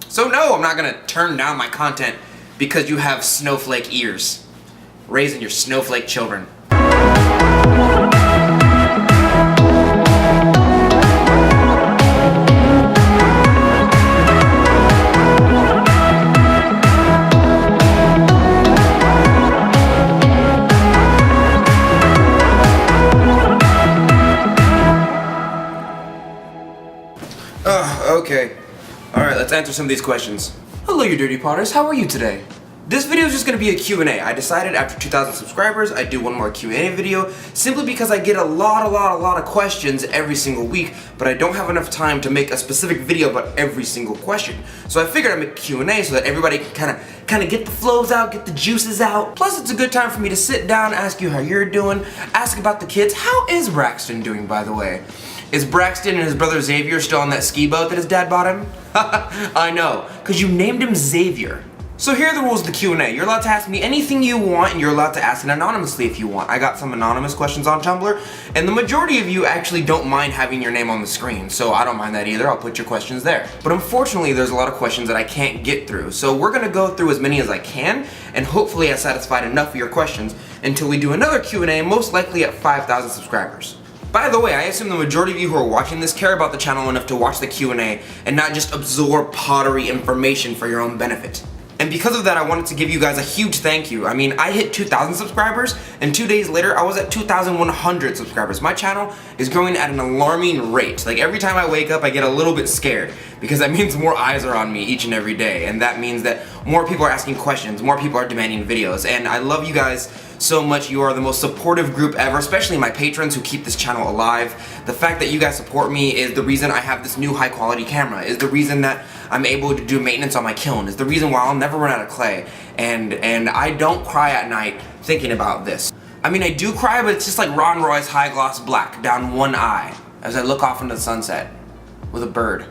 So no, I'm not gonna turn down my content because you have snowflake ears. Raising your snowflake children. Okay. Alright, let's answer some of these questions. Hello, you dirty potters. How are you today? This video is just going to be a Q&A. I decided after 2,000 subscribers, I'd do one more Q&A video, simply because I get a lot of questions every single week, but I don't have enough time to make a specific video about every single question. So I figured I'd make a Q&A so that everybody can kind of get the flows out, get the juices out. Plus, it's a good time for me to sit down, ask you how you're doing, ask about the kids. How is Braxton doing, by the way? Is Braxton and his brother Xavier still on that ski boat that his dad bought him? I know, because you named him Xavier. So here are the rules of the Q&A. You're allowed to ask me anything you want, and you're allowed to ask it anonymously if you want. I got some anonymous questions on Tumblr, and the majority of you actually don't mind having your name on the screen, so I don't mind that either. I'll put your questions there. But unfortunately, there's a lot of questions that I can't get through, so we're gonna go through as many as I can, and hopefully I satisfied enough of your questions until we do another Q&A, most likely at 5,000 subscribers. By the way, I assume the majority of you who are watching this care about the channel enough to watch the Q&A and not just absorb pottery information for your own benefit. And because of that, I wanted to give you guys a huge thank you. I mean, I hit 2,000 subscribers, and 2 days later, I was at 2,100 subscribers. My channel is growing at an alarming rate. Like, every time I wake up, I get a little bit scared, because that means more eyes are on me each and every day, and that means that more people are asking questions, more people are demanding videos, and I love you guys so much. You are the most supportive group ever, especially my patrons who keep this channel alive. The fact that you guys support me is the reason I have this new high quality camera, is the reason that I'm able to do maintenance on my kiln, is the reason why I'll never run out of clay, and I don't cry at night thinking about this. I mean, I do cry, but it's just like Ron Roy's high gloss black down one eye as I look off into the sunset with a bird.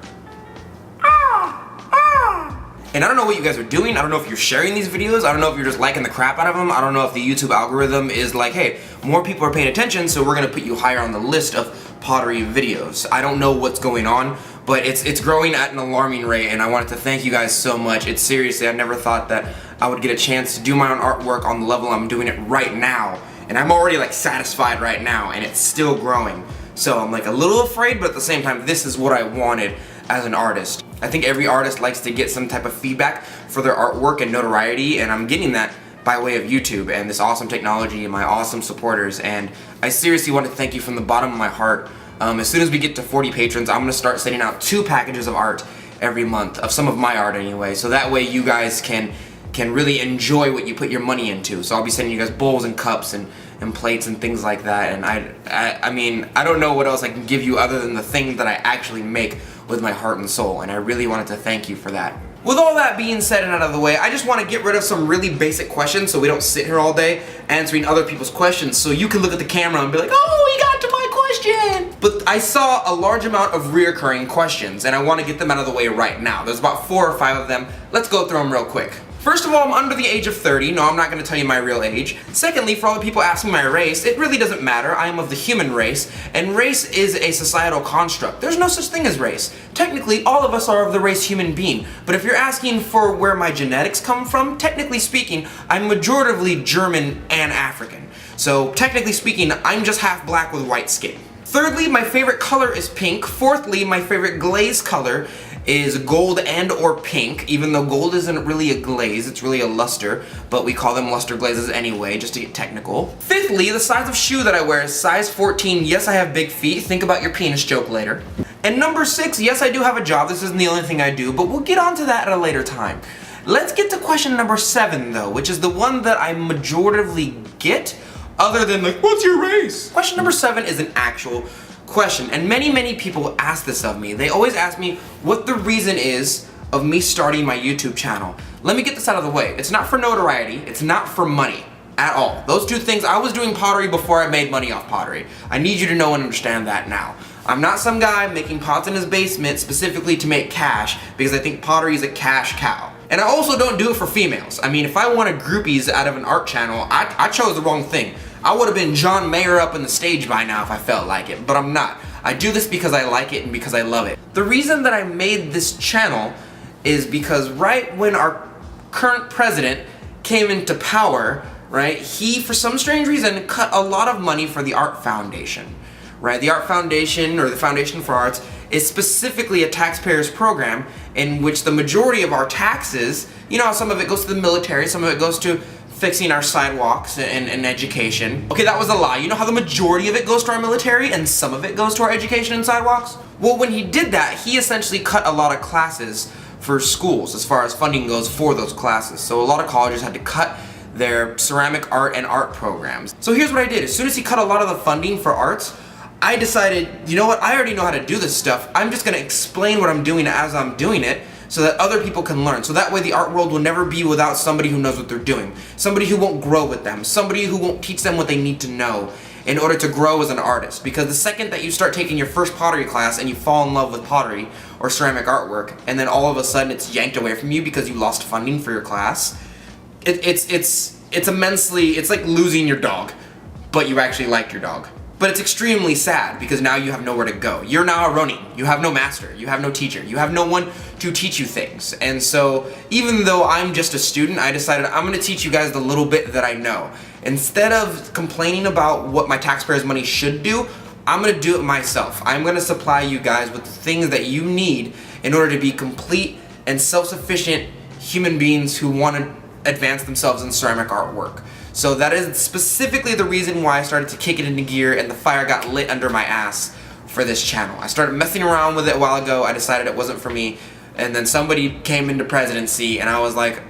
And I don't know what you guys are doing. I don't know if you're sharing these videos. I don't know if you're just liking the crap out of them. I don't know if the YouTube algorithm is like, hey, more people are paying attention, so we're gonna put you higher on the list of pottery videos. I don't know what's going on, but it's growing at an alarming rate, and I wanted to thank you guys so much. It's seriously, I never thought that I would get a chance to do my own artwork on the level I'm doing it right now. And I'm already like satisfied right now, and it's still growing. So I'm like a little afraid, but at the same time, this is what I wanted as an artist. I think every artist likes to get some type of feedback for their artwork and notoriety, and I'm getting that by way of YouTube and this awesome technology and my awesome supporters, and I seriously want to thank you from the bottom of my heart. As soon as we get to 40 patrons, I'm going to start sending out 2 packages of art every month, of some of my art anyway, so that way you guys can really enjoy what you put your money into. So I'll be sending you guys bowls and cups and plates and things like that, and I mean, I don't know what else I can give you other than the thing that I actually make with my heart and soul, and I really wanted to thank you for that. With all that being said and out of the way, I just want to get rid of some really basic questions so we don't sit here all day answering other people's questions, so you can look at the camera and be like, oh, he got to my question! But I saw a large amount of reoccurring questions, and I want to get them out of the way right now. There's about 4 or 5 of them. Let's go through them real quick. First of all, I'm under the age of 30. No, I'm not going to tell you my real age. Secondly, for all the people asking my race, it really doesn't matter. I am of the human race, and race is a societal construct. There's no such thing as race. Technically, all of us are of the race human being, but if you're asking for where my genetics come from, technically speaking, I'm majoritively German and African. So, technically speaking, I'm just half black with white skin. Thirdly, my favorite color is pink. Fourthly, my favorite glaze color is gold and or pink, even though gold isn't really a glaze, it's really a luster, but we call them luster glazes anyway, just to get technical. Fifthly, the size of shoe that I wear is size 14. Yes, I have big feet. Think about your penis joke later. And number 6, yes, I do have a job. This isn't the only thing I do, but we'll get onto that at a later time. Let's get to question number 7, though, which is the one that I majoritively get, other than like, what's your race? Question number 7 is an actual question, and many people ask this of me. They always ask me what the reason is of me starting my YouTube channel. Let me get this out of the way. It's not for notoriety, it's not for money at all. Those 2 things, I was doing pottery before I made money off pottery. I need you to know and understand that now. I'm not some guy making pots in his basement specifically to make cash, because I think pottery is a cash cow. And I also don't do it for females. I mean, if I wanted groupies out of an art channel, I chose the wrong thing. I would have been John Mayer up on the stage by now if I felt like it, but I'm not. I do this because I like it and because I love it. The reason that I made this channel is because right when our current president came into power, right, he, for some strange reason, cut a lot of money for the Art Foundation, right? The Art Foundation, or the Foundation for Arts, is specifically a taxpayers program in which the majority of our taxes, you know, some of it goes to the military, some of it goes to fixing our sidewalks and education. Okay, that was a lie. You know how the majority of it goes to our military and some of it goes to our education and sidewalks? Well, when he did that, he essentially cut a lot of classes for schools as far as funding goes for those classes. So a lot of colleges had to cut their ceramic art and art programs. So here's what I did. As soon as he cut a lot of the funding for arts, I decided, you know what, I already know how to do this stuff. I'm just gonna explain what I'm doing as I'm doing it so that other people can learn. So that way the art world will never be without somebody who knows what they're doing. Somebody who won't grow with them. Somebody who won't teach them what they need to know in order to grow as an artist. Because the second that you start taking your first pottery class and you fall in love with pottery or ceramic artwork, and then all of a sudden it's yanked away from you because you lost funding for your class, it's immensely, it's like losing your dog, but you actually liked your dog. But it's extremely sad because now you have nowhere to go. You're now a Ronin. You have no master. You have no teacher. You have no one to teach you things. And so even though I'm just a student, I decided I'm gonna teach you guys the little bit that I know. Instead of complaining about what my taxpayers' money should do, I'm gonna do it myself. I'm gonna supply you guys with the things that you need in order to be complete and self-sufficient human beings who wanna advance themselves in ceramic artwork. So that is specifically the reason why I started to kick it into gear and the fire got lit under my ass for this channel. I started messing around with it a while ago, I decided it wasn't for me, and then somebody came into presidency and I was like,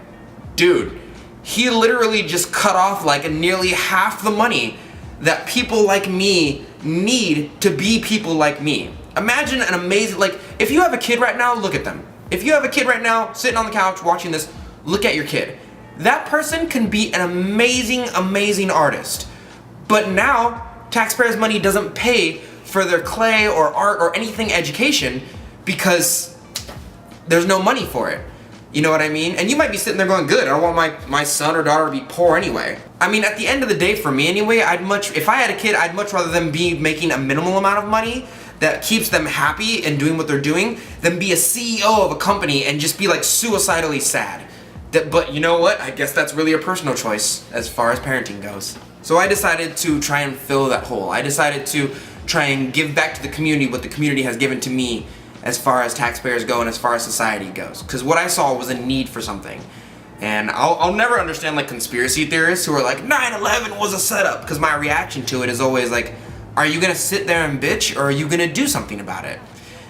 dude, he literally just cut off like nearly half the money that people like me need to be people like me. Imagine an amazing, like, if you have a kid right now, look at them. If you have a kid right now sitting on the couch watching this, look at your kid. That person can be an amazing, amazing artist. But now, taxpayers' money doesn't pay for their clay or art or anything education because there's no money for it. You know what I mean? And you might be sitting there going, good, I don't want my son or daughter to be poor anyway. I mean, at the end of the day, for me anyway, if I had a kid, I'd much rather them be making a minimal amount of money that keeps them happy and doing what they're doing than be a CEO of a company and just be like suicidally sad. But you know what? I guess that's really a personal choice as far as parenting goes. So I decided to try and fill that hole. I decided to try and give back to the community what the community has given to me as far as taxpayers go and as far as society goes. Because what I saw was a need for something. And I'll never understand like conspiracy theorists who are like, 9/11 was a setup. Because my reaction to it is always like, are you gonna sit there and bitch or are you gonna do something about it?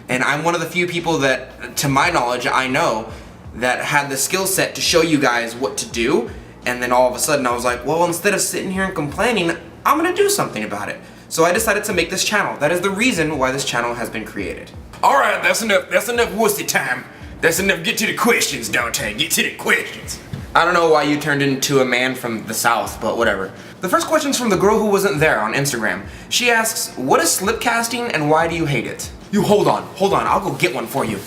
And I'm one of the few people that, to my knowledge, I know that had the skill set to show you guys what to do, and then all of a sudden I was like, well, instead of sitting here and complaining, I'm gonna do something about it. So I decided to make this channel. That is the reason why this channel has been created. Alright, that's enough wussy time. That's enough, get to the questions, Dante, get to the questions. I don't know why you turned into a man from the south, but whatever. The first question's from the girl who wasn't there on Instagram. She asks, what is slip casting and why do you hate it? You hold on, I'll go get one for you.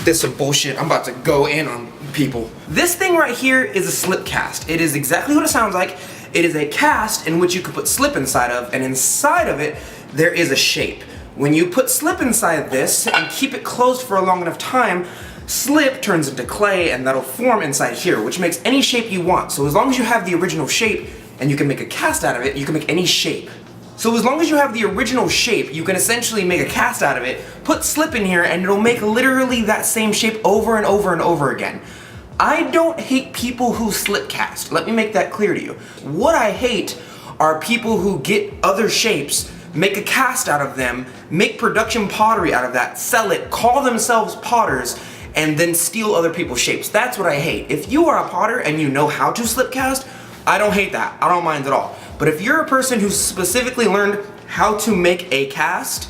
This is some bullshit. I'm about to go in on people. This thing right here is a slip cast. It is exactly what it sounds like. It is a cast in which you could put slip inside of, and inside of it, there is a shape. When you put slip inside this and keep it closed for a long enough time, slip turns into clay and that'll form inside here, which makes any shape you want. So as long as you have the original shape and you can make a cast out of it, you can make any shape. So as long as you have the original shape, you can essentially make a cast out of it, put slip in here, and it'll make literally that same shape over and over and over again. I don't hate people who slip cast. Let me make that clear to you. What I hate are people who get other shapes, make a cast out of them, make production pottery out of that, sell it, call themselves potters, and then steal other people's shapes. That's what I hate. If you are a potter and you know how to slip cast, I don't hate that. I don't mind at all. But if you're a person who specifically learned how to make a cast,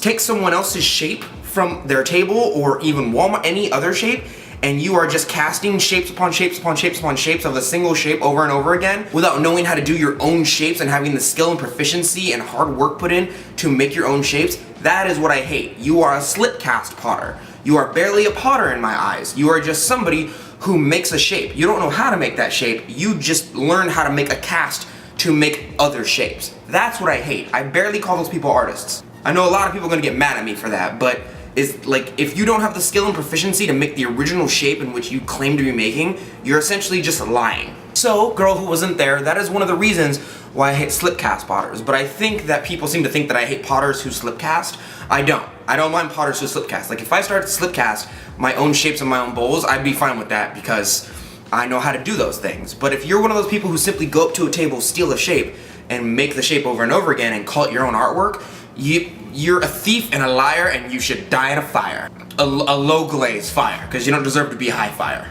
take someone else's shape from their table or even Walmart, any other shape, and you are just casting shapes upon shapes upon shapes upon shapes of a single shape over and over again without knowing how to do your own shapes and having the skill and proficiency and hard work put in to make your own shapes, that is what I hate. You are a slip cast potter. You are barely a potter in my eyes. You are just somebody who makes a shape. You don't know how to make that shape. You just learn how to make a cast to make other shapes. That's what I hate. I barely call those people artists. I know a lot of people are gonna get mad at me for that, but is like, if you don't have the skill and proficiency to make the original shape in which you claim to be making, you're essentially just lying. So, girl who wasn't there, that is one of the reasons why I hate slip cast potters. But I think that people seem to think that I hate potters who slip cast. I don't. I don't mind potters who slip cast. Like, if I started to slip cast my own shapes and my own bowls, I'd be fine with that because I know how to do those things. But if you're one of those people who simply go up to a table, steal a shape, and make the shape over and over again and call it your own artwork, you're a thief and a liar, and you should die in a fire. A low glaze fire, because you don't deserve to be a high fire.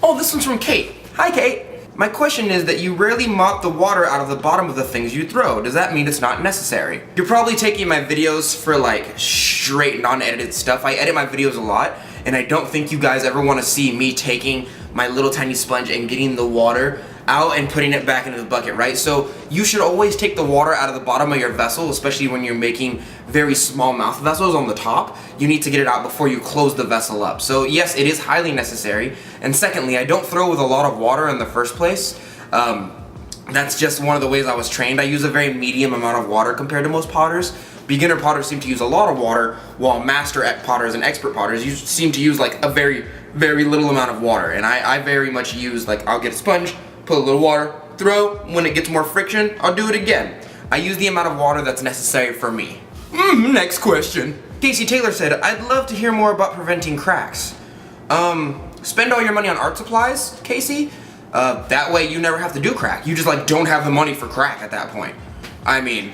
Oh, this one's from Kate. Hi, Kate. My question is that you rarely mop the water out of the bottom of the things you throw. Does that mean it's not necessary? You're probably taking my videos for like straight non-edited stuff. I edit my videos a lot, and I don't think you guys ever want to see me taking my little tiny sponge and getting the water out and putting it back into the bucket, right? So you should always take the water out of the bottom of your vessel, especially when you're making very small mouth vessels on the top. You need to get it out before you close the vessel up. So yes, it is highly necessary. And secondly, I don't throw with a lot of water in the first place. That's just one of the ways I was trained. I use a very medium amount of water compared to most potters. Beginner potters seem to use a lot of water, while master potters and expert potters seem to use like a very, very little amount of water. And I very much use, like, I'll get a sponge, put a little water, throw. When it gets more friction, I'll do it again. I use the amount of water that's necessary for me. Next question. Casey Taylor said, I'd love to hear more about preventing cracks. Spend all your money on art supplies, Casey? That way you never have to do crack. You just like don't have the money for crack at that point. I mean,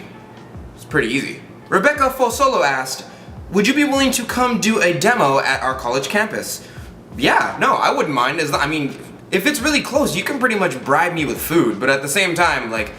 it's pretty easy. Rebecca Fosolo asked, would you be willing to come do a demo at our college campus? Yeah, no, I wouldn't mind. I mean, if it's really close, you can pretty much bribe me with food, but at the same time, like,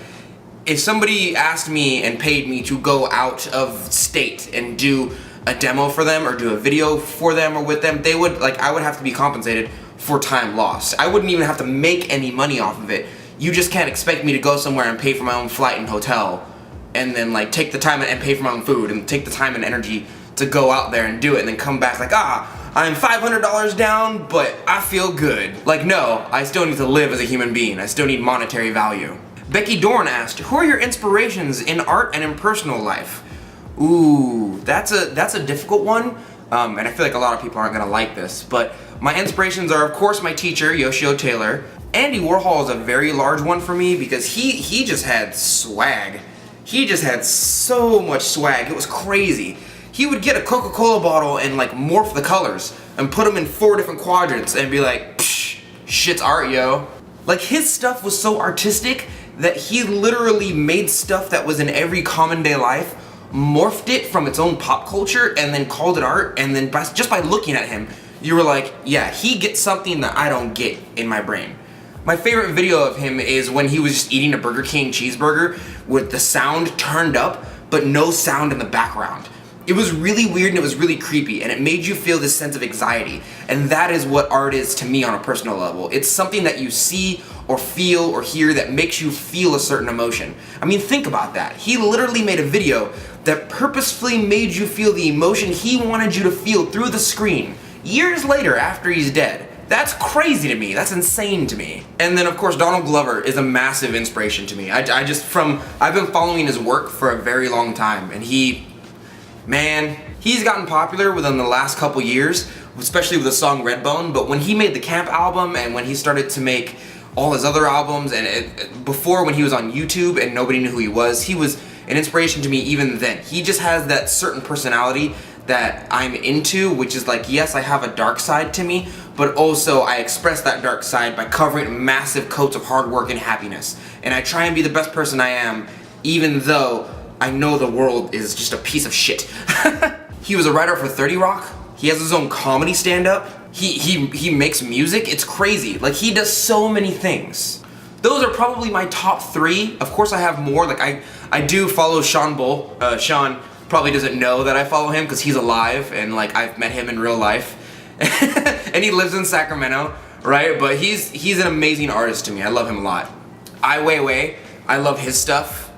if somebody asked me and paid me to go out of state and do a demo for them or do a video for them or with them, they would, like, I would have to be compensated for time lost. I wouldn't even have to make any money off of it. You just can't expect me to go somewhere and pay for my own flight and hotel and then like take the time and pay for my own food and take the time and energy to go out there and do it and then come back like, I'm $500 down, but I feel good. Like, no, I still need to live as a human being. I still need monetary value. Becky Dorn asked, who are your inspirations in art and in personal life? Ooh, that's a difficult one. And I feel like a lot of people aren't gonna like this, but my inspirations are, of course, my teacher, Yoshio Taylor. Andy Warhol is a very large one for me because he just had swag. He just had so much swag, it was crazy. He would get a Coca-Cola bottle and like morph the colors and put them in 4 different quadrants and be like, psh, shit's art, yo. Like, his stuff was so artistic that he literally made stuff that was in every common day life, morphed it from its own pop culture, and then called it art, and then just by looking at him, you were like, yeah, he gets something that I don't get in my brain. My favorite video of him is when he was just eating a Burger King cheeseburger with the sound turned up, but no sound in the background. It was really weird and it was really creepy, and it made you feel this sense of anxiety. And that is what art is to me on a personal level. It's something that you see or feel or hear that makes you feel a certain emotion. I mean, think about that. He literally made a video that purposefully made you feel the emotion he wanted you to feel through the screen, years later after he's dead. That's crazy to me. That's insane to me. And then, of course, Donald Glover is a massive inspiration to me. I've been following his work for a very long time, and he's gotten popular within the last couple years, especially with the song Redbone, but when he made the Camp album and when he started to make all his other albums, and before when he was on YouTube and nobody knew who he was an inspiration to me even then. He just has that certain personality that I'm into, which is like, yes, I have a dark side to me, but also I express that dark side by covering massive coats of hard work and happiness. And I try and be the best person I am, even though I know the world is just a piece of shit. He was a writer for 30 Rock. He has his own comedy stand-up. He makes music. It's crazy. Like, he does so many things. Those are probably my top 3. Of course, I have more. Like, I do follow Sean Bull. Sean probably doesn't know that I follow him because he's alive and like I've met him in real life. And he lives in Sacramento, right? But he's an amazing artist to me. I love him a lot. Ai Weiwei, I love his stuff.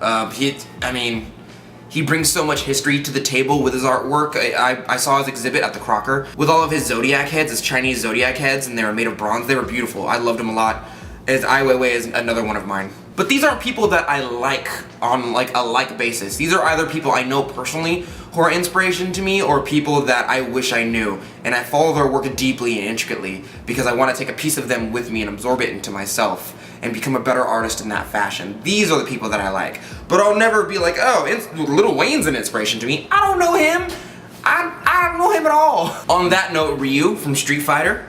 He brings so much history to the table with his artwork. I saw his exhibit at the Crocker with all of his zodiac heads, his Chinese zodiac heads, and they were made of bronze. They were beautiful. I loved him a lot. Ai Weiwei is another one of mine. But these aren't people that I like on like a like basis. These are either people I know personally who are inspiration to me or people that I wish I knew, and I follow their work deeply and intricately because I want to take a piece of them with me and absorb it into myself and become a better artist in that fashion. These are the people that I like. But I'll never be like, oh, Lil Wayne's an inspiration to me. I don't know him. I don't know him at all. On that note, Ryu from Street Fighter,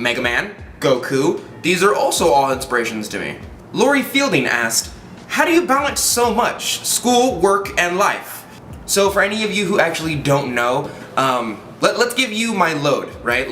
Mega Man, Goku, these are also all inspirations to me. Lori Fielding asked, how do you balance so much? School, work, and life? So for any of you who actually don't know, let's give you my load, right?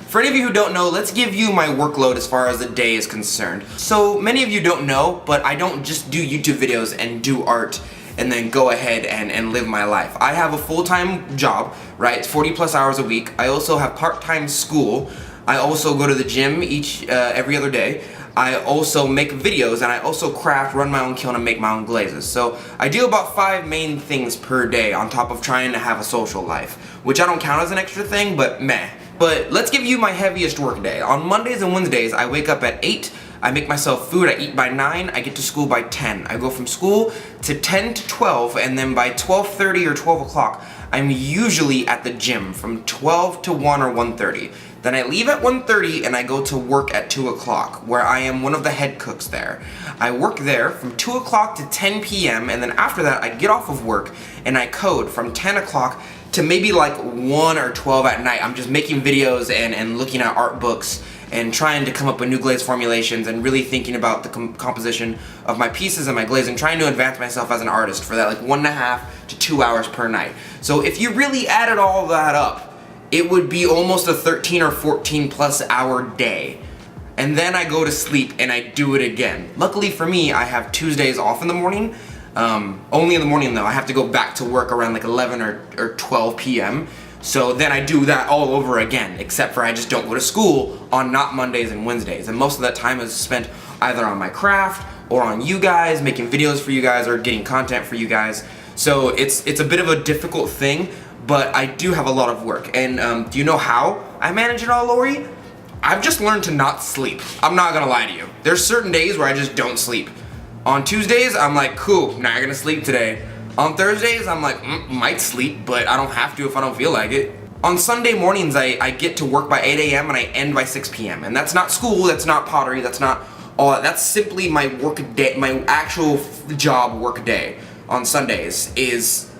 For any of you who don't know, let's give you my workload as far as the day is concerned. So many of you don't know, but I don't just do YouTube videos and do art and then go ahead and live my life. I have a full-time job, right? It's 40 plus hours a week. I also have part-time school. I also go to the gym every other day. I also make videos, and I also craft, run my own kiln, and make my own glazes. So I do about 5 main things per day on top of trying to have a social life, which I don't count as an extra thing, but meh. But let's give you my heaviest work day. On Mondays and Wednesdays, I wake up at 8, I make myself food, I eat by 9, I get to school by 10. I go from school to 10 to 12, and then by 12:30 or 12 o'clock, I'm usually at the gym from 12 to 1 or 1:30. Then I leave at 1:30 and I go to work at 2 o'clock, where I am one of the head cooks there. I work there from 2 o'clock to 10 p.m. and then after that I get off of work and I code from 10 o'clock to maybe like 1 or 12 at night. I'm just making videos and looking at art books and trying to come up with new glaze formulations and really thinking about the composition of my pieces and my glaze and trying to advance myself as an artist for that like 1.5 to 2 hours per night. So if you really added all that up, it would be almost a 13 or 14 plus hour day. And then I go to sleep and I do it again. Luckily for me, I have Tuesdays off in the morning. Only in the morning though. I have to go back to work around like 11 or 12 p.m. So then I do that all over again, except for I just don't go to school on not Mondays and Wednesdays. And most of that time is spent either on my craft or on you guys, making videos for you guys or getting content for you guys. So it's a bit of a difficult thing, but I do have a lot of work. And do you know how I manage it all, Lori? I've just learned to not sleep. I'm not gonna lie to you. There's certain days where I just don't sleep. On Tuesdays, I'm like, cool, not gonna sleep today. On Thursdays, I'm like, might sleep, but I don't have to if I don't feel like it. On Sunday mornings, I get to work by 8 a.m. and I end by 6 p.m. And that's not school, that's not pottery, that's not all that. That's simply my work day, my actual job work day on Sundays is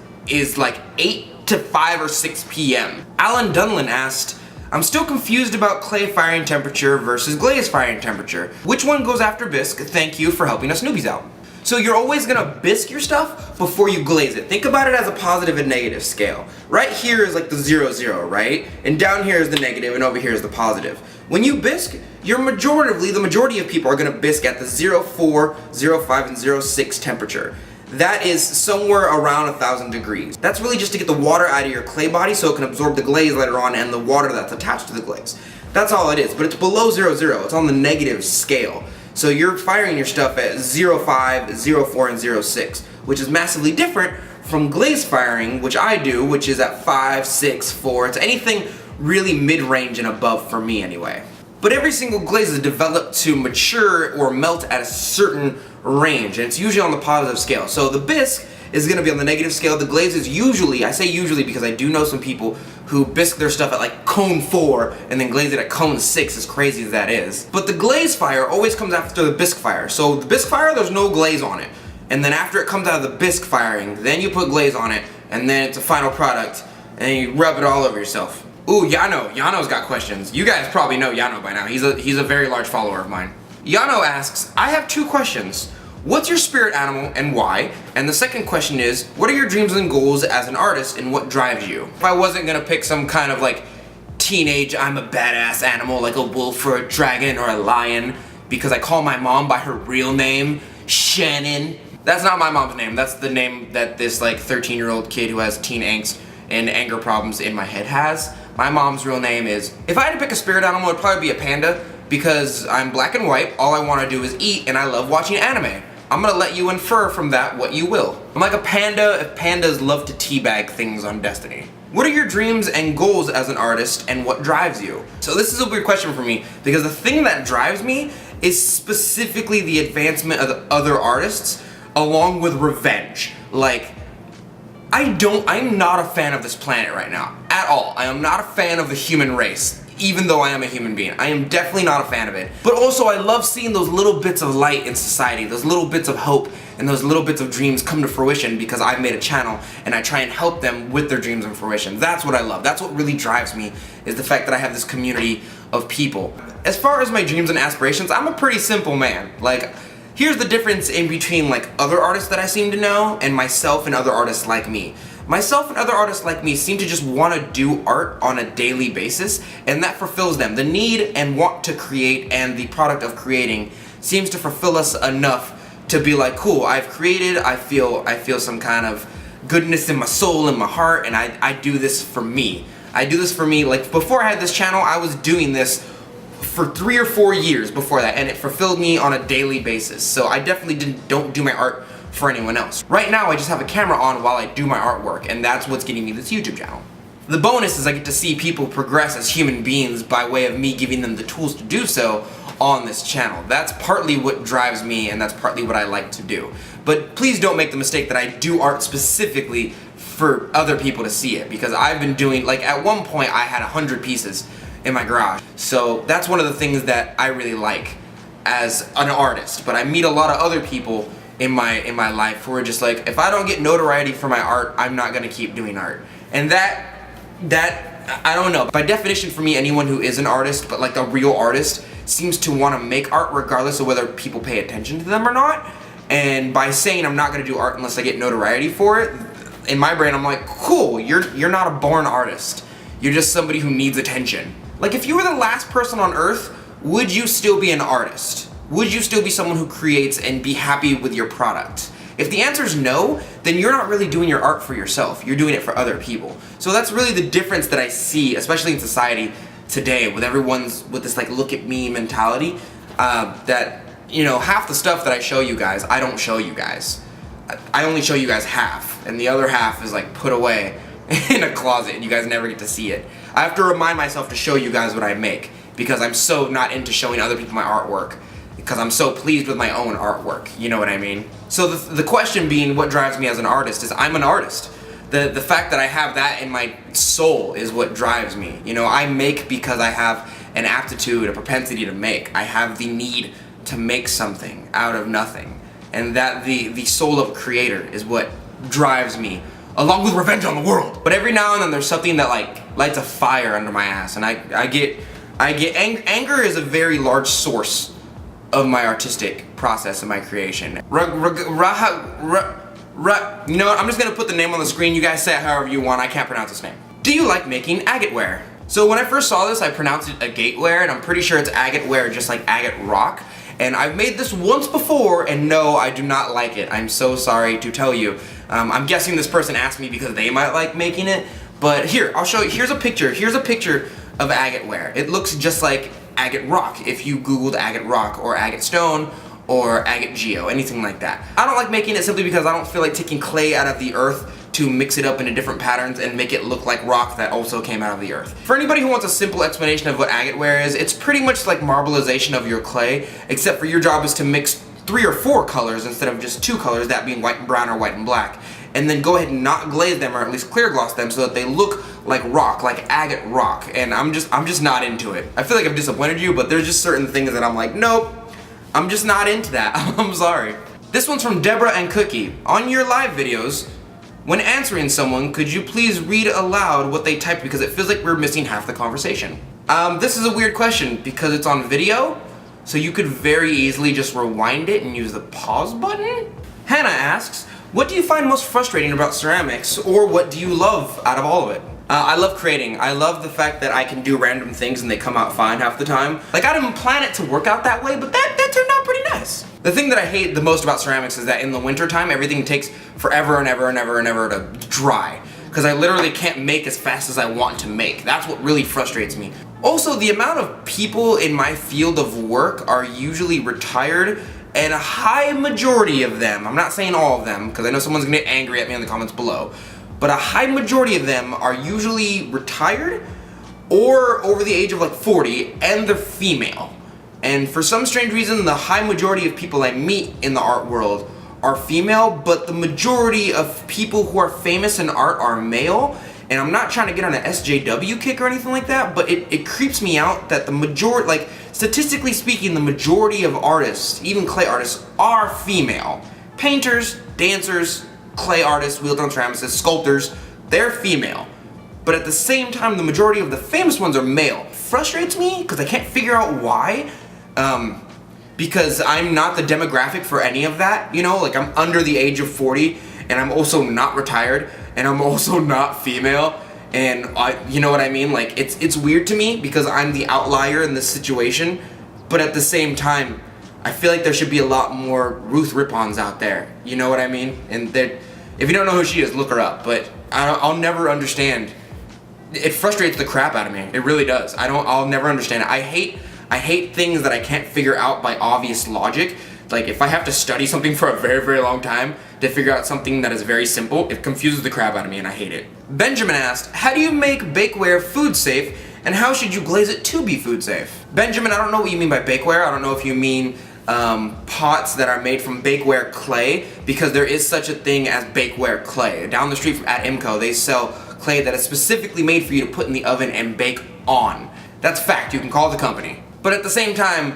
like 8 to 5 or 6 p.m. Alan Dunlin asked, I'm still confused about clay firing temperature versus glaze firing temperature. Which one goes after bisque? Thank you for helping us newbies out. So you're always gonna bisque your stuff before you glaze it. Think about it as a positive and negative scale. Right here is like the 0, 0, right? And down here is the negative and over here is the positive. When you bisque, the majority of people are gonna bisque at the 0.4, 0.5, and 0.6 temperature. That is somewhere around 1,000 degrees. That's really just to get the water out of your clay body so it can absorb the glaze later on and the water that's attached to the glaze. That's all it is, but it's below 0, 0. It's on the negative scale. So you're firing your stuff at 0.5, 0.4, and 0.6, which is massively different from glaze firing, which I do, which is at 5, 6, 4. It's anything really mid-range and above for me anyway. But every single glaze is developed to mature or melt at a certain range, and it's usually on the positive scale. So the bisque is going to be on the negative scale. The glaze is usually, I say usually because I do know some people who bisque their stuff at like cone 4 and then glaze it at cone 6, as crazy as that is. But the glaze fire always comes after the bisque fire. So the bisque fire, there's no glaze on it. And then after it comes out of the bisque firing, then you put glaze on it, and then it's a final product, and you rub it all over yourself. Ooh, Yano. Yano's got questions. You guys probably know Yano by now. He's a very large follower of mine. Yano asks, I have 2 questions. What's your spirit animal and why? And the second question is, what are your dreams and goals as an artist and what drives you? If I wasn't gonna pick some kind of like teenage, I'm a badass animal like a wolf or a dragon or a lion because I call my mom by her real name, Shannon. That's not my mom's name. That's the name that this like 13-year-old kid who has teen angst and anger problems in my head has. My mom's real name is, if I had to pick a spirit animal, it'd probably be a panda because I'm black and white, all I want to do is eat, and I love watching anime. I'm gonna let you infer from that what you will. I'm like a panda if pandas love to teabag things on Destiny. What are your dreams and goals as an artist and what drives you? So this is a weird question for me because the thing that drives me is specifically the advancement of the other artists along with revenge. Like, I'm not a fan of this planet right now, at all. I am not a fan of the human race, even though I am a human being. I am definitely not a fan of it. But also, I love seeing those little bits of light in society, those little bits of hope, and those little bits of dreams come to fruition because I've made a channel and I try and help them with their dreams and fruition. That's what I love. That's what really drives me, is the fact that I have this community of people. As far as my dreams and aspirations, I'm a pretty simple man. Like, here's the difference in between like other artists that I seem to know and myself and other artists like me. Myself and other artists like me seem to just want to do art on a daily basis, and that fulfills them. The need and want to create and the product of creating seems to fulfill us enough to be like, cool, I've created, I feel some kind of goodness in my soul and my heart, and I do this for me. I do this for me. Like, before I had this channel, I was doing this for 3 or 4 years before that, and it fulfilled me on a daily basis. So I definitely don't do my art for anyone else. Right now, I just have a camera on while I do my artwork, and that's what's getting me this YouTube channel. The bonus is I get to see people progress as human beings by way of me giving them the tools to do so on this channel. That's partly what drives me, and that's partly what I like to do. But please don't make the mistake that I do art specifically for other people to see it, because I've been doing, like, at one point I had 100 pieces in my garage. So that's one of the things that I really like as an artist. But I meet a lot of other people in my life who are just like, if I don't get notoriety for my art, I'm not gonna keep doing art. And that I don't know. By definition, for me, anyone who is an artist, but like a real artist, seems to want to make art regardless of whether people pay attention to them or not. And by saying I'm not gonna do art unless I get notoriety for it, in my brain I'm like, cool, you're not a born artist. You're just somebody who needs attention. Like, if you were the last person on earth, would you still be an artist? Would you still be someone who creates and be happy with your product? If the answer is no, then you're not really doing your art for yourself. You're doing it for other people. So that's really the difference that I see, especially in society today, with everyone's with this like look at me mentality. That, you know, half the stuff that I show you guys, I don't show you guys. I only show you guys half, and the other half is like put away in a closet and you guys never get to see it. I have to remind myself to show you guys what I make, because I'm so not into showing other people my artwork, because I'm so pleased with my own artwork, you know what I mean? So the question being, what drives me as an artist, is I'm an artist. The fact that I have that in my soul is what drives me. You know, I make because I have an aptitude, a propensity to make. I have the need to make something out of nothing. And that the soul of a creator is what drives me, along with revenge on the world. But every now and then there's something that like lights a fire under my ass, and I get anger is a very large source of my artistic process and my creation. You know what, I'm just gonna put the name on the screen, you guys say it however you want, I can't pronounce his name. Do you like making agate ware? So when I first saw this, I pronounced it agate ware, and I'm pretty sure it's agate ware, just like agate rock. And I've made this once before, and no, I do not like it. I'm so sorry to tell you. I'm guessing this person asked me because they might like making it, but here, I'll show you. Here's a picture of agate ware. It looks just like agate rock if you googled agate rock or agate stone or agate geo, anything like that. I don't like making it simply because I don't feel like taking clay out of the earth to mix it up into different patterns and make it look like rock that also came out of the earth. For anybody who wants a simple explanation of what agate ware is, it's pretty much like marbleization of your clay, except for your job is to mix 3 or 4 colors instead of just 2 colors, that being white and brown or white and black, and then go ahead and not glaze them, or at least clear gloss them, so that they look like rock, like agate rock. And I'm just not into it. I feel like I've disappointed you, but there's just certain things that I'm like, nope, I'm just not into that. I'm sorry. This one's from Deborah and Cookie. On your live videos, when answering someone, could you please read aloud what they typed, because it feels like we're missing half the conversation. This is a weird question because it's on video, so you could very easily just rewind it and use the pause button. Hannah asks, what do you find most frustrating about ceramics, or what do you love out of all of it? I love creating. I love the fact that I can do random things and they come out fine half the time. Like, I didn't plan it to work out that way, but that turned out pretty nice. The thing that I hate the most about ceramics is that in the winter time, everything takes forever and ever and ever and ever to dry, because I literally can't make as fast as I want to make. That's what really frustrates me. Also, the amount of people in my field of work are usually retired, and a high majority of them, I'm not saying all of them, because I know someone's gonna get angry at me in the comments below, but a high majority of them are usually retired or over the age of like 40, and they're female. And for some strange reason, the high majority of people I meet in the art world are female, but the majority of people who are famous in art are male. And I'm not trying to get on an SJW kick or anything like that, but it creeps me out that the majority, like statistically speaking, the majority of artists, even clay artists, are female. Painters, dancers, clay artists, wheel done ceramists, sculptors, they're female. But at the same time, the majority of the famous ones are male. Frustrates me because I can't figure out why. Because I'm not the demographic for any of that, you know, like I'm under the age of 40 and I'm also not retired and I'm also not female, and you know what I mean? Like it's weird to me because I'm the outlier in this situation, but at the same time, I feel like there should be a lot more Ruth Ripons out there, you know what I mean? And that if you don't know who she is, look her up, but I'll never understand. It frustrates the crap out of me. It really does. I'll never understand it. I hate things that I can't figure out by obvious logic. Like if I have to study something for a very, very long time to figure out something that is very simple, it confuses the crap out of me and I hate it. Benjamin asked, how do you make bakeware food safe and how should you glaze it to be food safe? Benjamin, I don't know what you mean by bakeware. I don't know if you mean pots that are made from bakeware clay, because there is such a thing as bakeware clay. Down the street at IMCO, they sell clay that is specifically made for you to put in the oven and bake on. That's fact, you can call the company. But at the same time,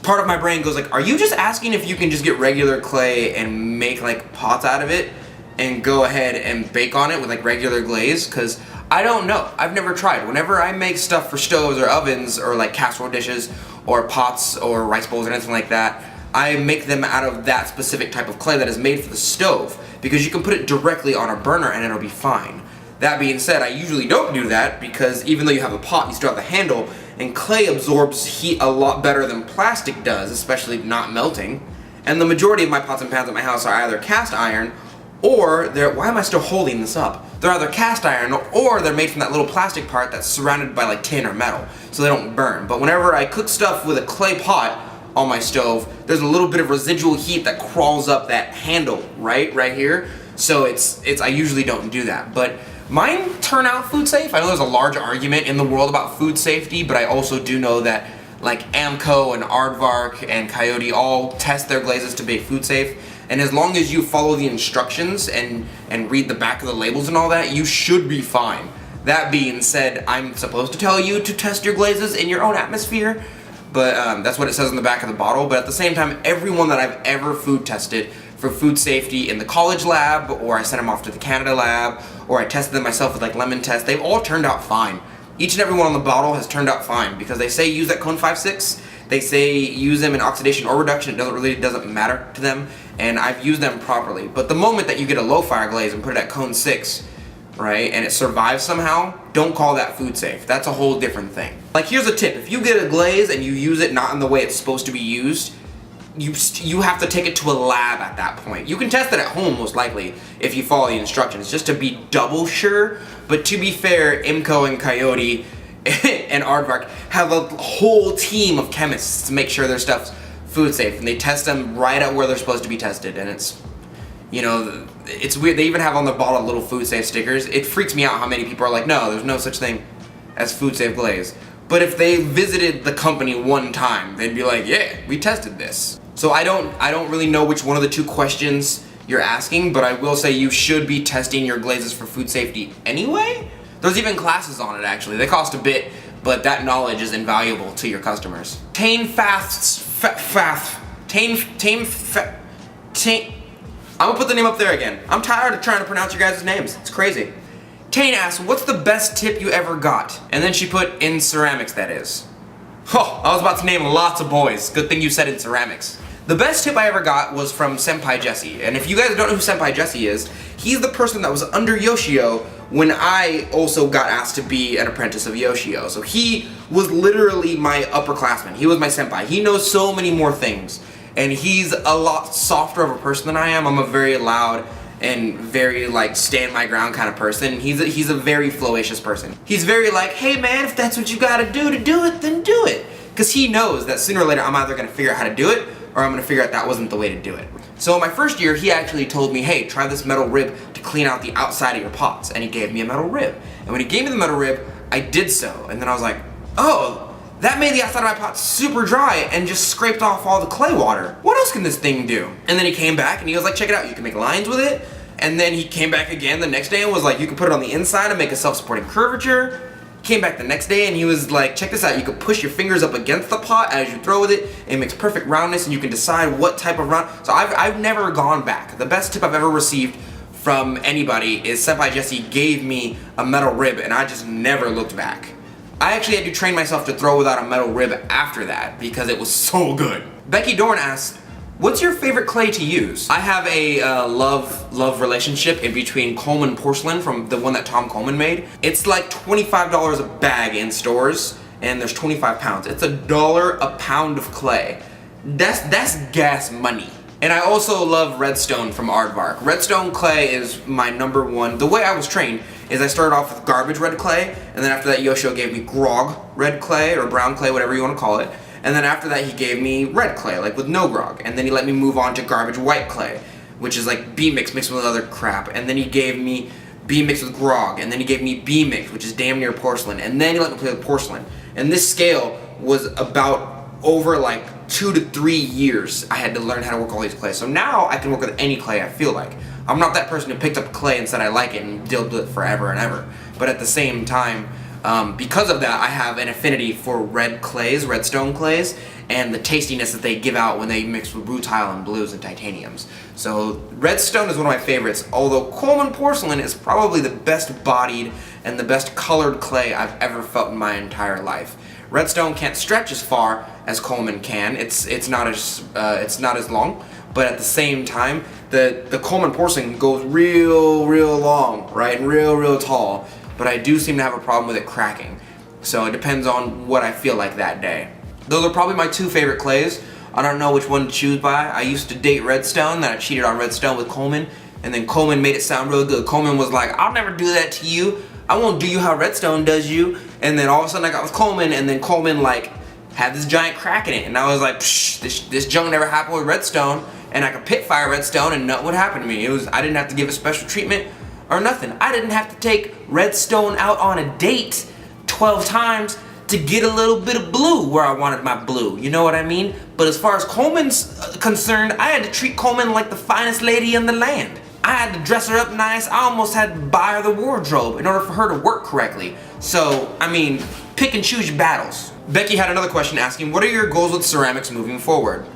part of my brain goes like, are you just asking if you can just get regular clay and make like pots out of it and go ahead and bake on it with like regular glaze? Because I don't know, I've never tried. Whenever I make stuff for stoves or ovens or like casserole dishes or pots or rice bowls or anything like that, I make them out of that specific type of clay that is made for the stove, because you can put it directly on a burner and it'll be fine. That being said, I usually don't do that because even though you have a pot, you still have the handle, and clay absorbs heat a lot better than plastic does, especially not melting. And the majority of my pots and pans at my house are either cast iron or why am I still holding this up? They're either cast iron or they're made from that little plastic part that's surrounded by like tin or metal, so they don't burn. But whenever I cook stuff with a clay pot on my stove, there's a little bit of residual heat that crawls up that handle right here. So I usually don't do that. But mine turn out food safe. I know there's a large argument in the world about food safety, but I also do know that like Amco and Aardvark and Coyote all test their glazes to be food safe. And as long as you follow the instructions and read the back of the labels and all that, you should be fine. That being said, I'm supposed to tell you to test your glazes in your own atmosphere, but that's what it says on the back of the bottle. But at the same time, everyone that I've ever food tested for food safety in the college lab, or I sent them off to the Canada lab, or I tested them myself with like lemon test, they've all turned out fine. Each and every one on the bottle has turned out fine because they say use that cone 5-6. They say use them in oxidation or reduction. It doesn't matter to them, and I've used them properly. But the moment that you get a low fire glaze and put it at cone 6, right, and it survives somehow, don't call that food safe. That's a whole different thing. Like here's a tip: if you get a glaze and you use it not in the way it's supposed to be used, you have to take it to a lab at that point. You can test it at home most likely if you follow the instructions, just to be double sure. But to be fair, IMCO and Coyote and Aardvark have a whole team of chemists to make sure their stuff's food safe, and they test them right at where they're supposed to be tested. And it's, you know, it's weird. They even have on the bottle little food safe stickers. It freaks me out how many people are like, no, there's no such thing as food safe glaze. But if they visited the company one time, they'd be like, yeah, we tested this. So I don't really know which one of the two questions you're asking, but I will say you should be testing your glazes for food safety anyway. There's even classes on it actually. They cost a bit, but that knowledge is invaluable to your customers. I'm gonna put the name up there again. I'm tired of trying to pronounce your guys' names. It's crazy. Tane asks, what's the best tip you ever got? And then she put, in ceramics, that is. Oh, I was about to name lots of boys. Good thing you said in ceramics. The best tip I ever got was from Senpai Jesse. And if you guys don't know who Senpai Jesse is, he's the person that was under Yoshio when I also got asked to be an apprentice of Yoshio. So he was literally my upperclassman. He was my senpai. He knows so many more things. And he's a lot softer of a person than I am. I'm a very loud and very like stand my ground kind of person. He's a very flowacious person. He's very like, hey man, if that's what you gotta do to do it, then do it. Because he knows that sooner or later I'm either gonna figure out how to do it or I'm gonna figure out that wasn't the way to do it. So in my first year, he actually told me, hey, try this metal rib to clean out the outside of your pots. And he gave me a metal rib. And when he gave me the metal rib, I did so. And then I was like, oh, That made the outside of my pot super dry and just scraped off all the clay water. What else can this thing do? And then he came back and he was like, check it out, you can make lines with it. And then he came back again the next day and was like, you can put it on the inside and make a self-supporting curvature. Came back the next day and he was like, check this out, you can push your fingers up against the pot as you throw with it. It makes perfect roundness and you can decide what type of round. So I've never gone back. The best tip I've ever received from anybody is Senpai Jesse gave me a metal rib and I just never looked back. I actually had to train myself to throw without a metal rib after that because it was so good. Becky Dorn asked, what's your favorite clay to use? I have a love relationship in between Coleman porcelain from the one that Tom Coleman made. It's like $25 a bag in stores and there's 25 pounds. It's $1 a pound of clay. That's gas money. And I also love Redstone from Aardvark. Redstone clay is my number one. The way I was trained is I started off with garbage red clay, and then after that Yoshio gave me grog red clay, or brown clay, whatever you want to call it. And then after that he gave me red clay, like with no grog. And then he let me move on to garbage white clay, which is like B-mix mixed with other crap. And then he gave me B-mix with grog. And then he gave me B-mix, which is damn near porcelain. And then he let me play with porcelain. And this scale was about over like 2 to 3 years I had to learn how to work all these clays. So now I can work with any clay I feel like. I'm not that person who picked up clay and said I like it and dealt with it forever and ever. But at the same time, because of that, I have an affinity for red clays, redstone clays, and the tastiness that they give out when they mix with rutile and blues and titaniums. So redstone is one of my favorites, although Coleman porcelain is probably the best bodied and the best colored clay I've ever felt in my entire life. Redstone can't stretch as far as Coleman can. It's not as long, but at the same time, the Coleman porcelain goes real long, right, and real tall. But I do seem to have a problem with it cracking. So it depends on what I feel like that day. Those are probably my two favorite clays. I don't know which one to choose by. I used to date Redstone, then I cheated on Redstone with Coleman, and then Coleman made it sound real good. Coleman was like, I'll never do that to you. I won't do you how Redstone does you. And then all of a sudden I got with Coleman, and then Coleman like had this giant crack in it. And I was like, psh, this junk never happened with Redstone. And I could pit fire Redstone and nothing would happen to me. I didn't have to give it special treatment or nothing. I didn't have to take Redstone out on a date 12 times to get a little bit of blue where I wanted my blue. You know what I mean? But as far as Coleman's concerned, I had to treat Coleman like the finest lady in the land. I had to dress her up nice. I almost had to buy her the wardrobe in order for her to work correctly. So, I mean, pick and choose your battles. Becky had another question asking, what are your goals with ceramics moving forward?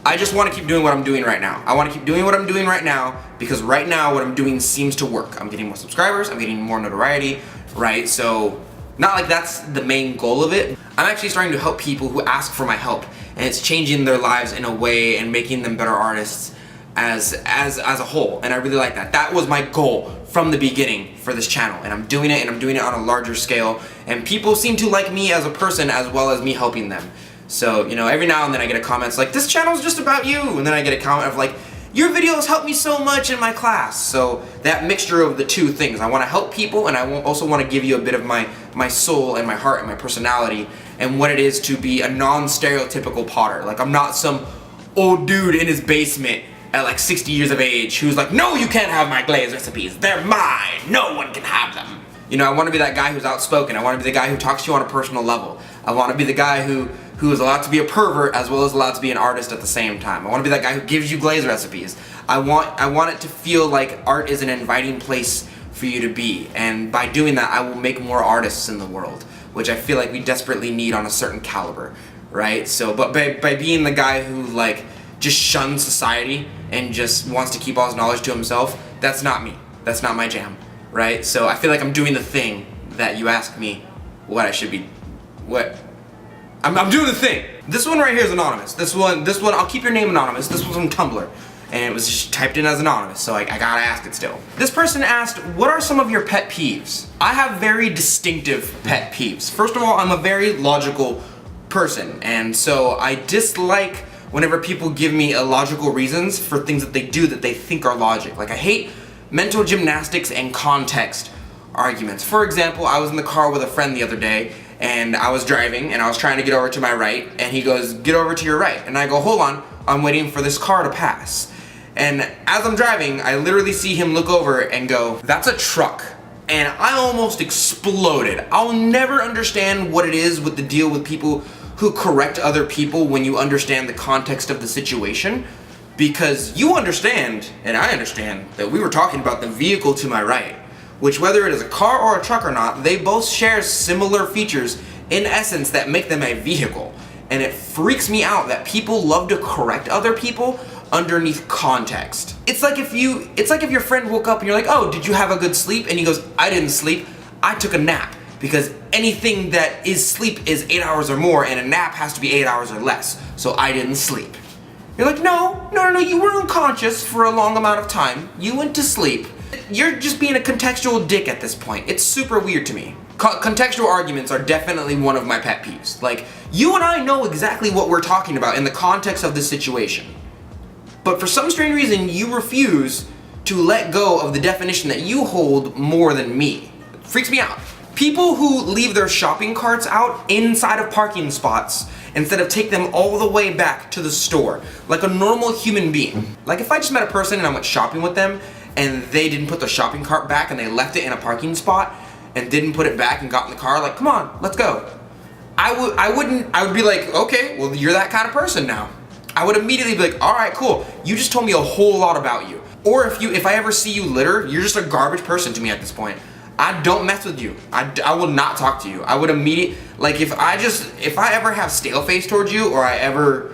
I just want to keep doing what I'm doing right now. I want to keep doing what I'm doing right now because right now what I'm doing seems to work. I'm getting more subscribers, I'm getting more notoriety, right? So, not like that's the main goal of it. I'm actually starting to help people who ask for my help, and it's changing their lives in a way and making them better artists as a whole, and I really like that. That was my goal from the beginning for this channel, and I'm doing it on a larger scale, and people seem to like me as a person as well as me helping them. So, you know, every now and then I get a comment like, this channel's just about you, and then I get a comment of like, your videos helped me so much in my class. So that mixture of the two things, I want to help people, and I also want to give you a bit of my soul and my heart and my personality and what it is to be a non-stereotypical potter. Like, I'm not some old dude in his basement at like 60 years of age who's like, no, you can't have my glaze recipes, they're mine, no one can have them. You know, I want to be that guy who's outspoken. I want to be the guy who talks to you on a personal level. I want to be the guy who is allowed to be a pervert as well as allowed to be an artist at the same time. I want to be that guy who gives you glaze recipes. I want it to feel like art is an inviting place for you to be, and by doing that I will make more artists in the world, which I feel like we desperately need on a certain caliber, right? So, but by being the guy who like just shuns society and just wants to keep all his knowledge to himself, that's not me. That's not my jam, right? So I feel like I'm doing the thing that you asked me what I should be, I'm doing the thing. This one right here is anonymous. This one, I'll keep your name anonymous. This one's from Tumblr, and it was just typed in as anonymous, so I gotta ask it still. This person asked, what are some of your pet peeves? I have very distinctive pet peeves. First of all, I'm a very logical person, and so I dislike whenever people give me illogical reasons for things that they do that they think are logic. Like, I hate mental gymnastics and context arguments. For example, I was in the car with a friend the other day, and I was driving, and I was trying to get over to my right, and he goes, get over to your right. And I go, hold on, I'm waiting for this car to pass. And as I'm driving, I literally see him look over and go, that's a truck. And I almost exploded. I'll never understand what it is with the deal with people who correct other people when you understand the context of the situation, because you understand, and I understand, that we were talking about the vehicle to my right, which whether it is a car or a truck or not, they both share similar features in essence that make them a vehicle. And it freaks me out that people love to correct other people underneath context. It's like if your friend woke up and you're like, oh, did you have a good sleep? And he goes, I didn't sleep, I took a nap. Because anything that is sleep is 8 hours or more, and a nap has to be 8 hours or less. So I didn't sleep. You're like, no, you were unconscious for a long amount of time. You went to sleep. You're just being a contextual dick at this point. It's super weird to me. Contextual arguments are definitely one of my pet peeves. Like, you and I know exactly what we're talking about in the context of this situation. But for some strange reason, you refuse to let go of the definition that you hold more than me. It freaks me out. People who leave their shopping carts out inside of parking spots instead of take them all the way back to the store, like a normal human being. Like if I just met a person and I went shopping with them and they didn't put their shopping cart back and they left it in a parking spot and didn't put it back and got in the car, like, come on, let's go. I would be like, okay, well, you're that kind of person now. I would immediately be like, all right, cool. You just told me a whole lot about you. Or if I ever see you litter, you're just a garbage person to me at this point. I don't mess with you. I will not talk to you. I would immediately, like if I ever have stale face towards you, or I ever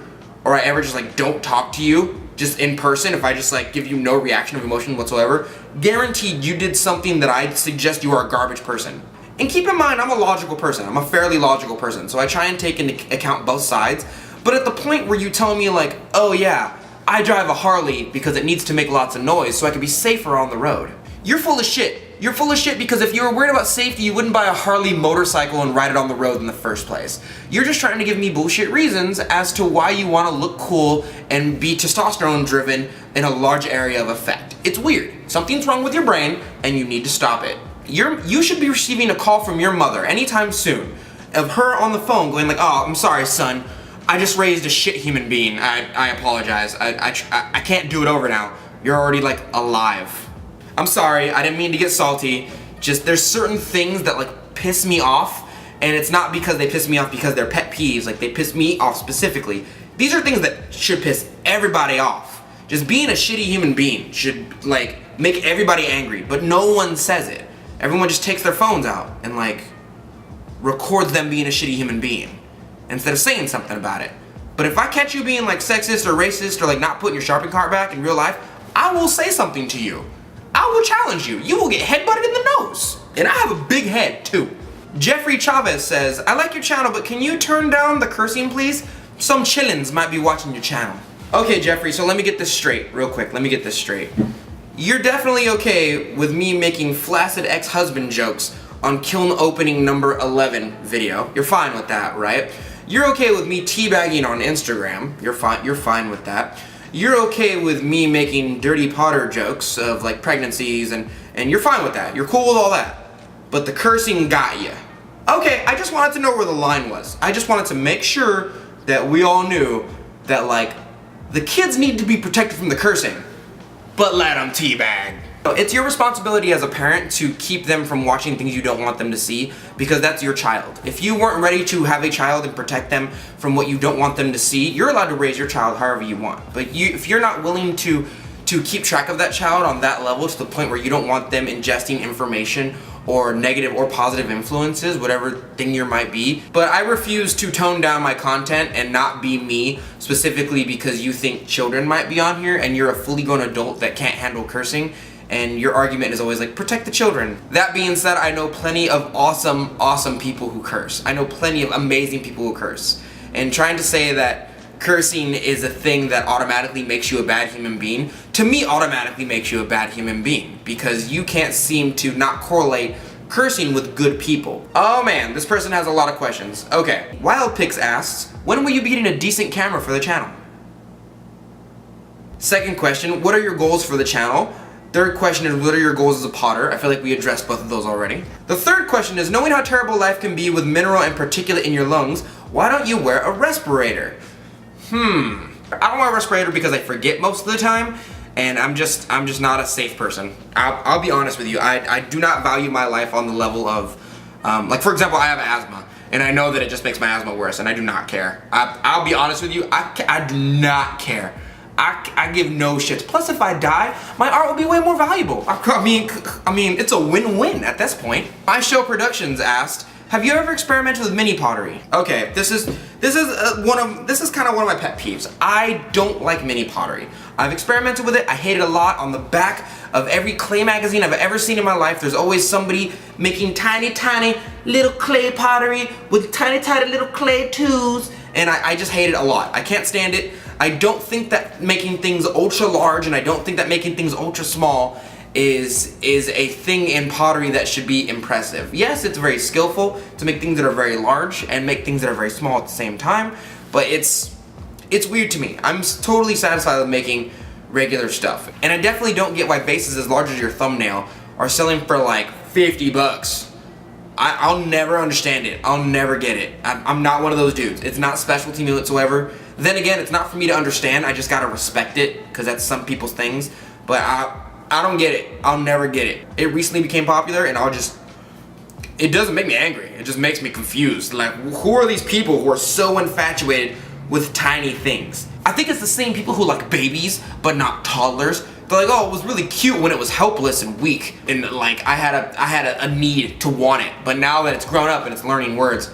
just like don't talk to you just in person, if I just like give you no reaction of emotion whatsoever, guaranteed you did something that I'd suggest you are a garbage person. And keep in mind, I'm a logical person. I'm a fairly logical person. So I try and take into account both sides. But at the point where you tell me like, oh yeah, I drive a Harley because it needs to make lots of noise so I can be safer on the road. You're full of shit. You're full of shit because if you were worried about safety, you wouldn't buy a Harley motorcycle and ride it on the road in the first place. You're just trying to give me bullshit reasons as to why you want to look cool and be testosterone driven in a large area of effect. It's weird. Something's wrong with your brain and you need to stop it. You should be receiving a call from your mother anytime soon of her on the phone going like, oh, I'm sorry, son. I just raised a shit human being. I apologize. I can't do it over now. You're already like alive. I'm sorry, I didn't mean to get salty. Just there's certain things that like piss me off, and it's not because they piss me off because they're pet peeves, like they piss me off specifically. These are things that should piss everybody off. Just being a shitty human being should like make everybody angry, but no one says it. Everyone just takes their phones out and like records them being a shitty human being instead of saying something about it. But if I catch you being like sexist or racist or like not putting your shopping cart back in real life, I will say something to you. I will challenge you. You will get headbutted in the nose. And I have a big head too. Jeffrey Chavez says, I like your channel, but can you turn down the cursing please? Some chillins might be watching your channel. Okay, Jeffrey, so let me get this straight real quick. Let me get this straight. You're definitely okay with me making flaccid ex-husband jokes on kiln opening number 11 video. You're fine with that, right? You're okay with me teabagging on Instagram. You're fine with that. You're okay with me making dirty Potter jokes of like pregnancies and you're fine with that. You're cool with all that. But the cursing got you. Okay, I just wanted to know where the line was. I just wanted to make sure that we all knew that like the kids need to be protected from the cursing, but let them teabag. It's your responsibility as a parent to keep them from watching things you don't want them to see because that's your child. If you weren't ready to have a child and protect them from what you don't want them to see, you're allowed to raise your child however you want. But if you're not willing to keep track of that child on that level to the point where you don't want them ingesting information or negative or positive influences, whatever thing you might be. But I refuse to tone down my content and not be me specifically because you think children might be on here and you're a fully grown adult that can't handle cursing. And your argument is always like, protect the children. That being said, I know plenty of awesome people who curse. I know plenty of amazing people who curse. And trying to say that cursing is a thing that automatically makes you a bad human being, to me automatically makes you a bad human being. Because you can't seem to not correlate cursing with good people. Oh man, this person has a lot of questions. Okay, Wildpix asks, when will you be getting a decent camera for the channel? Second question, what are your goals for the channel? Third question is, what are your goals as a potter? I feel like we addressed both of those already. The third question is, knowing how terrible life can be with mineral and particulate in your lungs, why don't you wear a respirator? I don't wear a respirator because I forget most of the time, and I'm just not a safe person. I'll be honest with you. I do not value my life on the level of, like for example, I have asthma. And I know that it just makes my asthma worse, and I do not care. I'll be honest with you, I do not care. I give no shits. Plus, if I die, my art will be way more valuable. I mean, it's a win-win at this point. My Show Productions asked, have you ever experimented with mini pottery? Okay, this is kind of one of my pet peeves. I don't like mini pottery. I've experimented with it. I hate it a lot. On the back of every clay magazine I've ever seen in my life, there's always somebody making tiny, tiny little clay pottery with tiny, tiny little clay tools, and I just hate it a lot. I can't stand it. I don't think that making things ultra large, and I don't think that making things ultra small is a thing in pottery that should be impressive. Yes, it's very skillful to make things that are very large and make things that are very small at the same time, but it's weird to me. I'm totally satisfied with making regular stuff. And I definitely don't get why vases as large as your thumbnail are selling for like 50 bucks. I'll never understand it. I'll never get it. I'm not one of those dudes. It's not special to me whatsoever. Then again, it's not for me to understand. I just gotta respect it, because that's some people's things. But I don't get it. I'll never get it. It recently became popular, and it doesn't make me angry. It just makes me confused. Like, who are these people who are so infatuated with tiny things? I think it's the same people who like babies, but not toddlers. They're like, oh, it was really cute when it was helpless and weak, and like I had a need to want it. But now that it's grown up and it's learning words,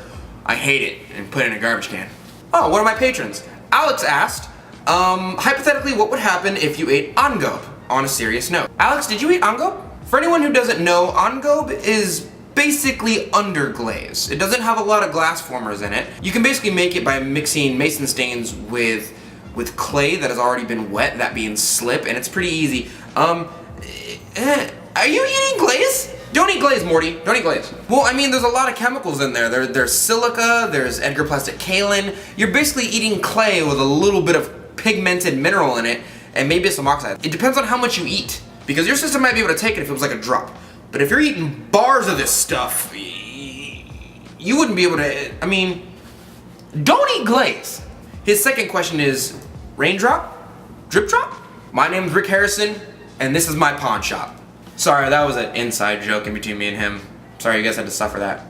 I hate it and put it in a garbage can. Oh, one of my patrons, Alex, asked, hypothetically, what would happen if you ate angob? On a serious note. Alex, did you eat angob? For anyone who doesn't know, angob is basically underglaze. It doesn't have a lot of glass formers in it. You can basically make it by mixing mason stains with clay that has already been wet, that being slip, and it's pretty easy. Are you eating glaze? Don't eat glaze, Morty. Don't eat glaze. Well, I mean, there's a lot of chemicals in there. There's silica, there's Edgar Plastic Kaolin. You're basically eating clay with a little bit of pigmented mineral in it, and maybe some oxide. It depends on how much you eat, because your system might be able to take it if it was like a drop. But if you're eating bars of this stuff, you wouldn't be able to, I mean, don't eat glaze. His second question is, raindrop? Drip drop? My name's Rick Harrison, and this is my pawn shop. Sorry, that was an inside joke in between me and him. Sorry you guys had to suffer that.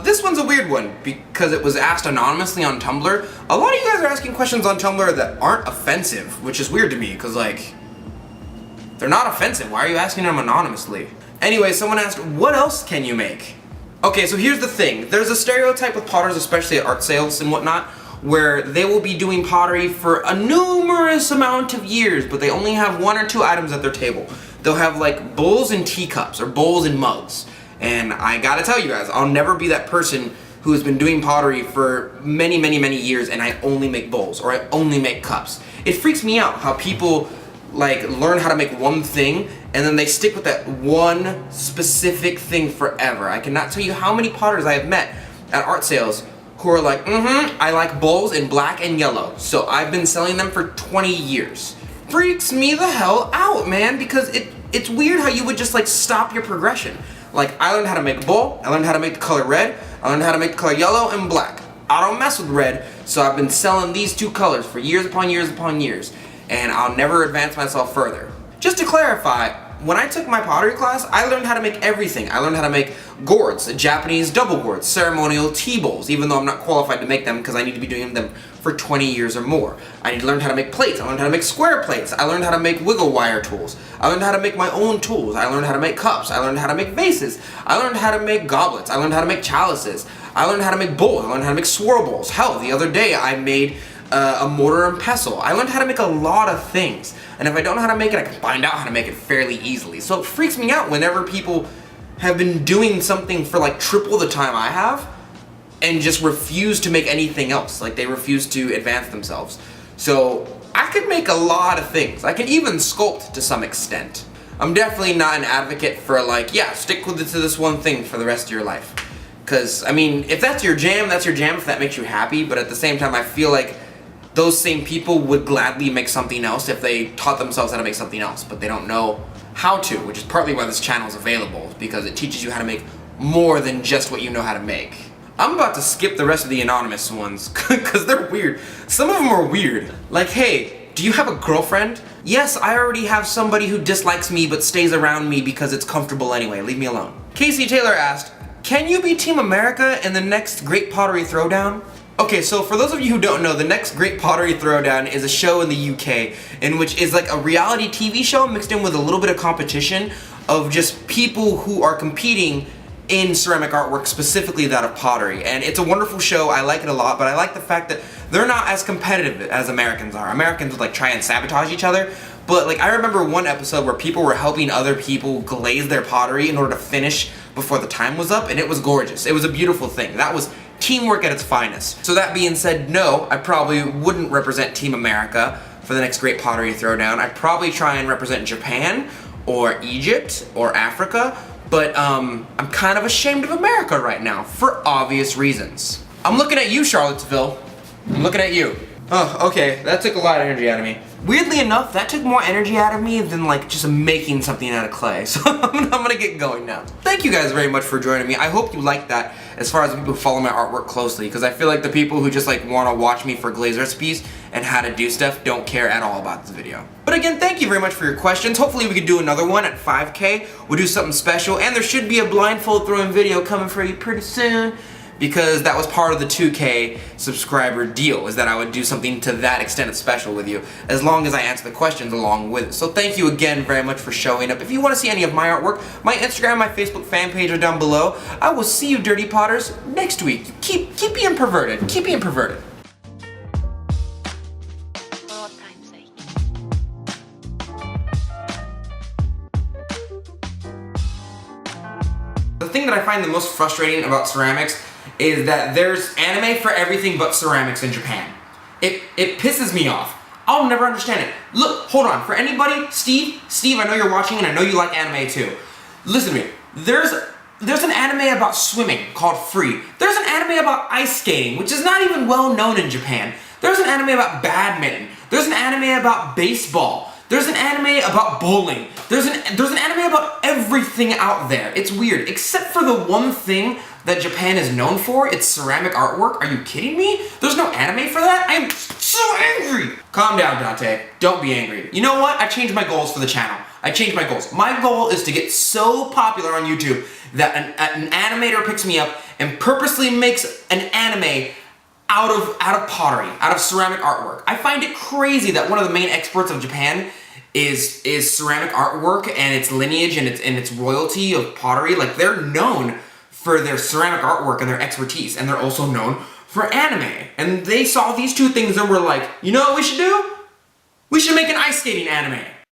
This one's a weird one because it was asked anonymously on Tumblr. A lot of you guys are asking questions on Tumblr that aren't offensive, which is weird to me because, like, they're not offensive. Why are you asking them anonymously? Anyway, someone asked, what else can you make? Okay, so here's the thing. There's a stereotype with potters, especially at art sales and whatnot, where they will be doing pottery for a numerous amount of years, but they only have 1 or 2 items at their table. They'll have like bowls and teacups, or bowls and mugs. And I gotta tell you guys, I'll never be that person who has been doing pottery for many, many, many years and I only make bowls, or I only make cups. It freaks me out how people like learn how to make one thing and then they stick with that one specific thing forever. I cannot tell you how many potters I have met at art sales who are like, I like bowls in black and yellow, so I've been selling them for 20 years. Freaks me the hell out, man, because it's weird how you would just like stop your progression. Like, I learned how to make a bowl, I learned how to make the color red, I learned how to make the color yellow and black. I don't mess with red, so I've been selling these 2 colors for years upon years upon years, and I'll never advance myself further. Just to clarify, when I took my pottery class, I learned how to make everything. I learned how to make gourds, Japanese double gourds, ceremonial tea bowls, even though I'm not qualified to make them because I need to be doing them for 20 years or more. I need to learn how to make plates. I learned how to make square plates. I learned how to make wiggle wire tools. I learned how to make my own tools. I learned how to make cups. I learned how to make vases. I learned how to make goblets. I learned how to make chalices. I learned how to make bowls. I learned how to make swirl bowls. Hell, the other day I made a mortar and pestle. I learned how to make a lot of things. And if I don't know how to make it, I can find out how to make it fairly easily. So it freaks me out whenever people have been doing something for like triple the time I have and just refuse to make anything else. Like, they refuse to advance themselves. So I could make a lot of things. I can even sculpt to some extent. I'm definitely not an advocate for like, yeah, stick with it to this one thing for the rest of your life. Because, I mean, if that's your jam, that's your jam if that makes you happy. But at the same time, I feel like those same people would gladly make something else if they taught themselves how to make something else, but they don't know how to, which is partly why this channel is available, because it teaches you how to make more than just what you know how to make. I'm about to skip the rest of the anonymous ones, because they're weird. Some of them are weird. Like, hey, do you have a girlfriend? Yes, I already have somebody who dislikes me but stays around me because it's comfortable anyway. Leave me alone. Casey Taylor asked, Can you be Team America in the next Great Pottery Throwdown? Okay, so for those of you who don't know, the next Great Pottery Throwdown is a show in the UK, in which is like a reality TV show mixed in with a little bit of competition of just people who are competing in ceramic artwork, specifically that of pottery. And it's a wonderful show, I like it a lot, but I like the fact that they're not as competitive as Americans are. Americans would like try and sabotage each other, but like I remember one episode where people were helping other people glaze their pottery in order to finish before the time was up, and it was gorgeous. It was a beautiful thing. That was teamwork at its finest. So that being said, no, I probably wouldn't represent Team America for the next Great Pottery Throwdown. I'd probably try and represent Japan or Egypt or Africa, but I'm kind of ashamed of America right now for obvious reasons. I'm looking at you, Charlottesville. I'm looking at you. Oh, okay, that took a lot of energy out of me. Weirdly enough, that took more energy out of me than like just making something out of clay. So I'm gonna get going now. Thank you guys very much for joining me. I hope you liked that as far as the people who follow my artwork closely, because I feel like the people who just like wanna watch me for glaze recipes and how to do stuff don't care at all about this video. But again, thank you very much for your questions. Hopefully we could do another one at 5K. We'll do something special, and there should be a blindfold throwing video coming for you pretty soon, because that was part of the 2K subscriber deal, is that I would do something to that extent of special with you, as long as I answer the questions along with it. So thank you again very much for showing up. If you want to see any of my artwork, my Instagram, my Facebook fan page are down below. I will see you, Dirty Potters, next week. Keep being perverted. Keep being perverted. The thing that I find the most frustrating about ceramics is that there's anime for everything but ceramics in Japan. It pisses me off. I'll never understand it. Look, hold on, for anybody, Steve, I know you're watching and I know you like anime too. Listen to me, there's an anime about swimming called Free. There's an anime about ice skating, which is not even well known in Japan. There's an anime about badminton. There's an anime about baseball. There's an anime about bowling. There's an anime about everything out there. It's weird, except for the one thing that Japan is known for, it's ceramic artwork. Are you kidding me? There's no anime for that? I am so angry! Calm down, Dante. Don't be angry. You know what? I changed my goals for the channel. I changed my goals. My goal is to get so popular on YouTube that an animator picks me up and purposely makes an anime out of pottery, out of ceramic artwork. I find it crazy that one of the main experts of Japan is ceramic artwork and its lineage and its royalty of pottery. Like, they're known for their ceramic artwork and their expertise, and they're also known for anime. And they saw these two things and were like, you know what we should do? We should make an ice skating anime.